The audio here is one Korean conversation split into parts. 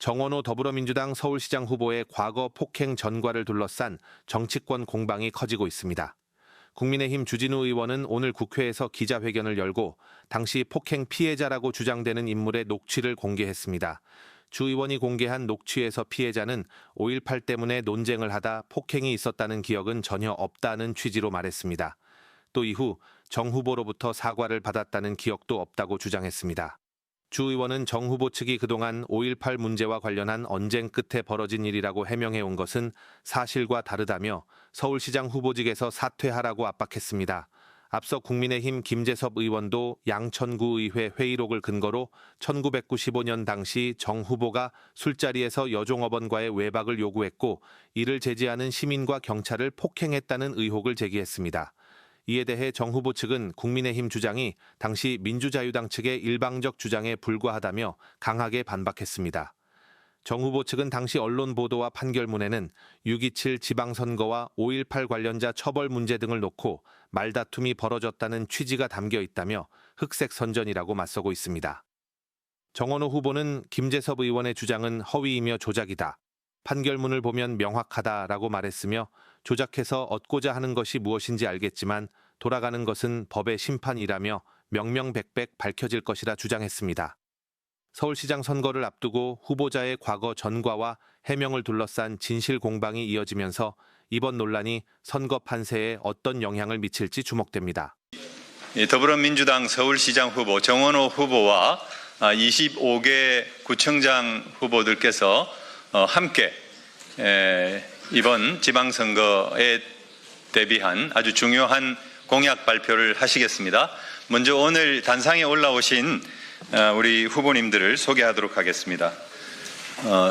정원호 더불어민주당 서울시장 후보의 과거 폭행 전과를 둘러싼 정치권 공방이 커지고 있습니다. 국민의힘 주진우 의원은 오늘 국회에서 기자회견을 열고 당시 폭행 피해자라고 주장되는 인물의 녹취를 공개했습니다. 주 의원이 공개한 녹취에서 피해자는 5.18 때문에 논쟁을 하다 폭행이 있었다는 기억은 전혀 없다는 취지로 말했습니다. 또 이후 정 후보로부터 사과를 받았다는 기억도 없다고 주장했습니다. 주 의원은 정 후보 측이 그동안 5.18 문제와 관련한 언쟁 끝에 벌어진 일이라고 해명해온 것은 사실과 다르다며 서울시장 후보직에서 사퇴하라고 압박했습니다. 앞서 국민의힘 김재섭 의원도 양천구의회 회의록을 근거로 1995년 당시 정 후보가 술자리에서 여종업원과의 외박을 요구했고 이를 제지하는 시민과 경찰을 폭행했다는 의혹을 제기했습니다. 이에 대해 정 후보 측은 국민의힘 주장이 당시 민주자유당 측의 일방적 주장에 불과하다며 강하게 반박했습니다. 정 후보 측은 당시 언론 보도와 판결문에는 6.27 지방선거와 5.18 관련자 처벌 문제 등을 놓고 말다툼이 벌어졌다는 취지가 담겨 있다며 흑색 선전이라고 맞서고 있습니다. 정원호 후보는 김재섭 의원의 주장은 허위이며 조작이다. 판결문을 보면 명확하다라고 말했으며 조작해서 얻고자 하는 것이 무엇인지 알겠지만 돌아가는 것은 법의 심판이라며 명명백백 밝혀질 것이라 주장했습니다. 서울시장 선거를 앞두고 후보자의 과거 전과와 해명을 둘러싼 진실 공방이 이어지면서 이번 논란이 선거 판세에 어떤 영향을 미칠지 주목됩니다. 더불어민주당 서울시장 후보 정원호 후보와 25개 구청장 후보들께서 함께 이번 지방선거에 대비한 아주 중요한 공약 발표를 하시겠습니다. 먼저 오늘 단상에 올라오신 우리 후보님들을 소개하도록 하겠습니다.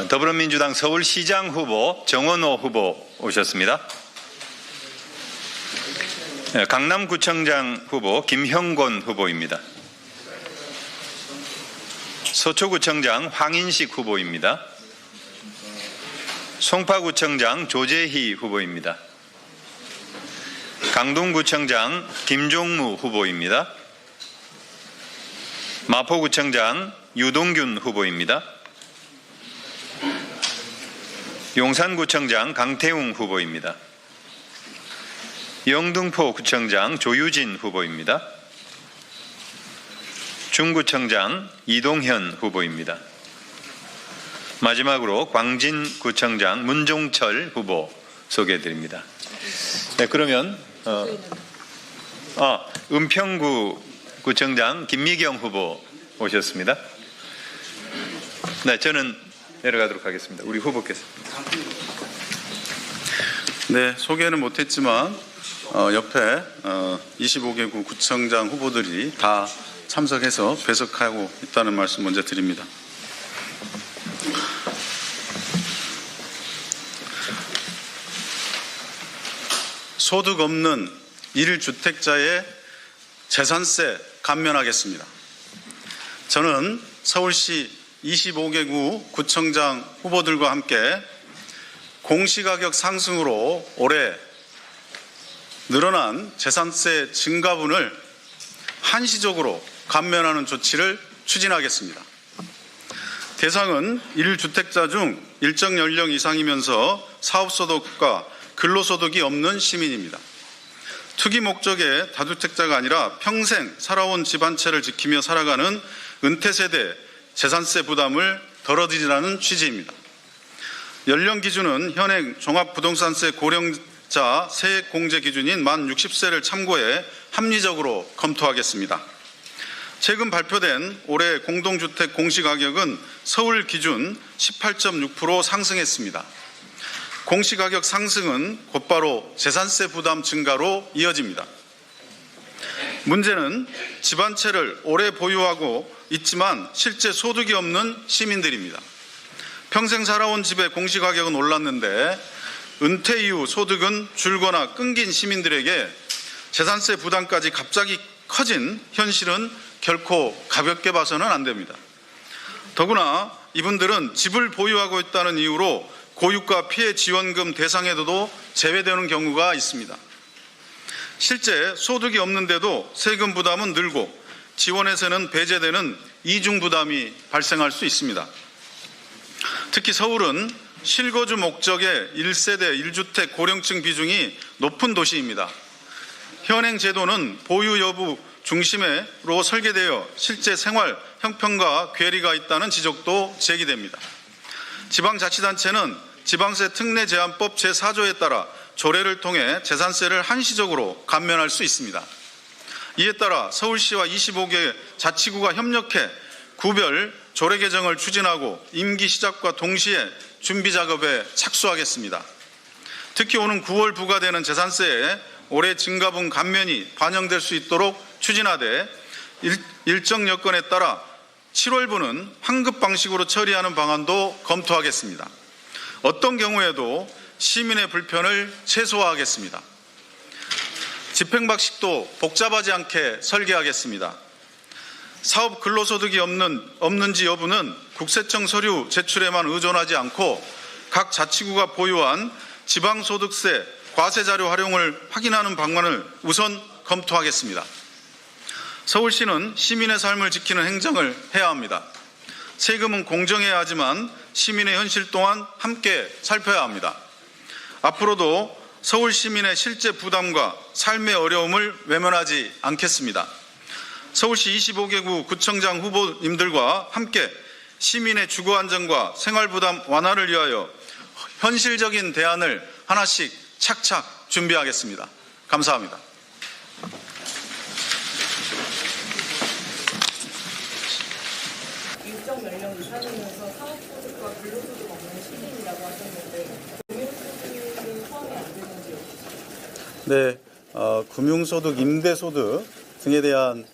더불어민주당 서울시장 후보 정원호 후보 오셨습니다. 강남구청장 후보 김형곤 후보입니다. 서초구청장 황인식 후보입니다. 송파구청장 조재희 후보입니다. 강동구청장 김종무 후보입니다. 마포구청장 유동균 후보입니다. 용산구청장 강태웅 후보입니다. 영등포구청장 조유진 후보입니다. 중구청장 이동현 후보입니다. 마지막으로 광진구청장 문종철 후보 소개해드립니다. 네, 그러면 은평구구청장 김미경 후보 오셨습니다. 네, 저는 내려가도록 하겠습니다. 우리 후보께서. 네, 소개는 못했지만 옆에 25개구 구청장 후보들이 다 참석해서 배석하고 있다는 말씀 먼저 드립니다. 소득 없는 1주택자의 재산세 감면하겠습니다. 저는 서울시 25개구 구청장 후보들과 함께 공시가격 상승으로 올해 늘어난 재산세 증가분을 한시적으로 감면하는 조치를 추진하겠습니다. 대상은 1주택자 중 일정 연령 이상이면서 사업소득과 근로소득이 없는 시민입니다. 투기 목적의 다주택자가 아니라 평생 살아온 집 한 채를 지키며 살아가는 은퇴세대 재산세 부담을 덜어드리라는 취지입니다. 연령 기준은 현행 종합부동산세 고령자 세액 공제 기준인 만 60세를 참고해 합리적으로 검토하겠습니다. 최근 발표된 올해 공동주택 공시가격은 서울 기준 18.6% 상승했습니다. 공시가격 상승은 곧바로 재산세 부담 증가로 이어집니다. 문제는 집 한 채를 오래 보유하고 있지만 실제 소득이 없는 시민들입니다. 평생 살아온 집의 공시가격은 올랐는데 은퇴 이후 소득은 줄거나 끊긴 시민들에게 재산세 부담까지 갑자기 커진 현실은 결코 가볍게 봐서는 안 됩니다. 더구나 이분들은 집을 보유하고 있다는 이유로 고유가 피해 지원금 대상에도 제외되는 경우가 있습니다. 실제 소득이 없는데도 세금 부담은 늘고 지원에서는 배제되는 이중 부담이 발생할 수 있습니다. 특히 서울은 실거주 목적의 1세대 1주택 고령층 비중이 높은 도시입니다. 현행 제도는 보유 여부 중심으로 설계되어 실제 생활 형편과 괴리가 있다는 지적도 제기됩니다. 지방자치단체는 지방세 특례 제한법 제4조에 따라 조례를 통해 재산세를 한시적으로 감면할 수 있습니다. 이에 따라 서울시와 25개 자치구가 협력해 구별 조례 개정을 추진하고 임기 시작과 동시에 준비 작업에 착수하겠습니다. 특히 오는 9월 부과되는 재산세에 올해 증가분 감면이 반영될 수 있도록 추진하되 일정 여건에 따라 7월부는 환급 방식으로 처리하는 방안도 검토하겠습니다. 어떤 경우에도 시민의 불편을 최소화하겠습니다. 집행방식도 복잡하지 않게 설계하겠습니다. 사업 근로소득이 없는지 여부는 국세청 서류 제출에만 의존하지 않고 각 자치구가 보유한 지방소득세 과세자료 활용을 확인하는 방안을 우선 검토하겠습니다. 서울시는 시민의 삶을 지키는 행정을 해야 합니다. 세금은 공정해야 하지만 시민의 현실 또한 함께 살펴야 합니다. 앞으로도 서울 시민의 실제 부담과 삶의 어려움을 외면하지 않겠습니다. 서울시 25개구 구청장 후보님들과 함께 시민의 주거 안정과 생활 부담 완화를 위하여 현실적인 대안을 하나씩 착착 준비하겠습니다. 감사합니다. 일정 연령 이상이면서 사업소득과 근로소득 없는 시민이라고 하셨는데 금융소득은 포함이 안 되는지요? 네, 금융소득, 임대소득 등에 대한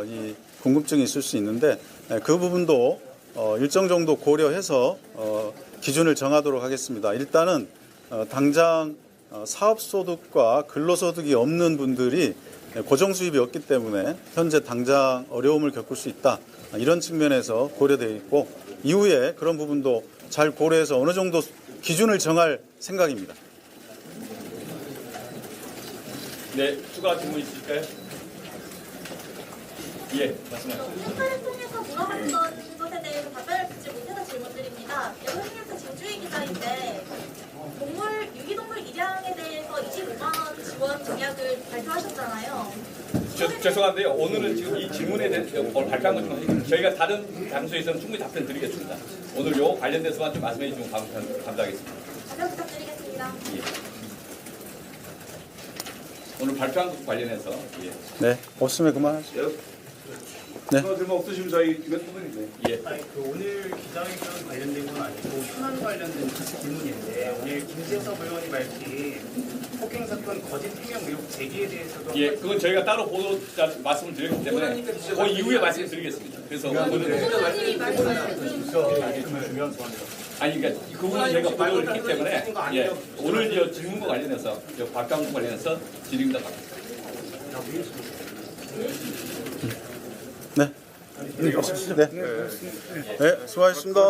이 궁금증이 있을 수 있는데 그 부분도 일정 정도 고려해서 기준을 정하도록 하겠습니다. 일단은 당장 사업소득과 근로소득이 없는 분들이 고정수입이 없기 때문에 현재 당장 어려움을 겪을 수 있다. 이런 측면에서 고려되어 있고 이후에 그런 부분도 잘 고려해서 어느 정도 기준을 정할 생각입니다. 네, 추가 질문 있으실까요? 예, 말씀하세요. 인터넷 통해서 물어봤던 것에 대해서 답변을 듣지 못해서 질문드립니다. 여성님께서 진주희 기자인데 유기동물 입양에 대해서 25만 원 지원 공약을 발표하셨잖아요. 죄송한데요. 오늘은 지금 이 질문에 대해서 발표한 것좀 저희가 다른 장소에서는 충분히 답변 드리겠습니다. 오늘 요 관련돼서만 좀 말씀해 주시면 감사하겠습니다. 답변 부탁드리겠습니다. 예. 오늘 발표한 것 관련해서 예. 네, 없으면 그만하시죠. 네. 질문 없으시면 저희 이번 부분인데. 예. 아니, 오늘 기자회견 관련된 건 아니고 현안 관련된 질문인데 오늘 김재섭 의원이 밝힌 폭행 사건 거짓 해명 의혹 제기에 대해서도 예, 그건 저희가 따로 보도 말씀을 드렸기 때문에 그 이후에 말씀드리겠습니다. 그래서 오늘은 소장님이 말씀하셨죠. 아니 그러니까 그 부분은 저희가 보도를 했기 때문에 예, 오늘 저 질문과 관련해서 발표한 것 관련해서 질의응답 받겠습니다. 네. 네, 수고하셨습니다.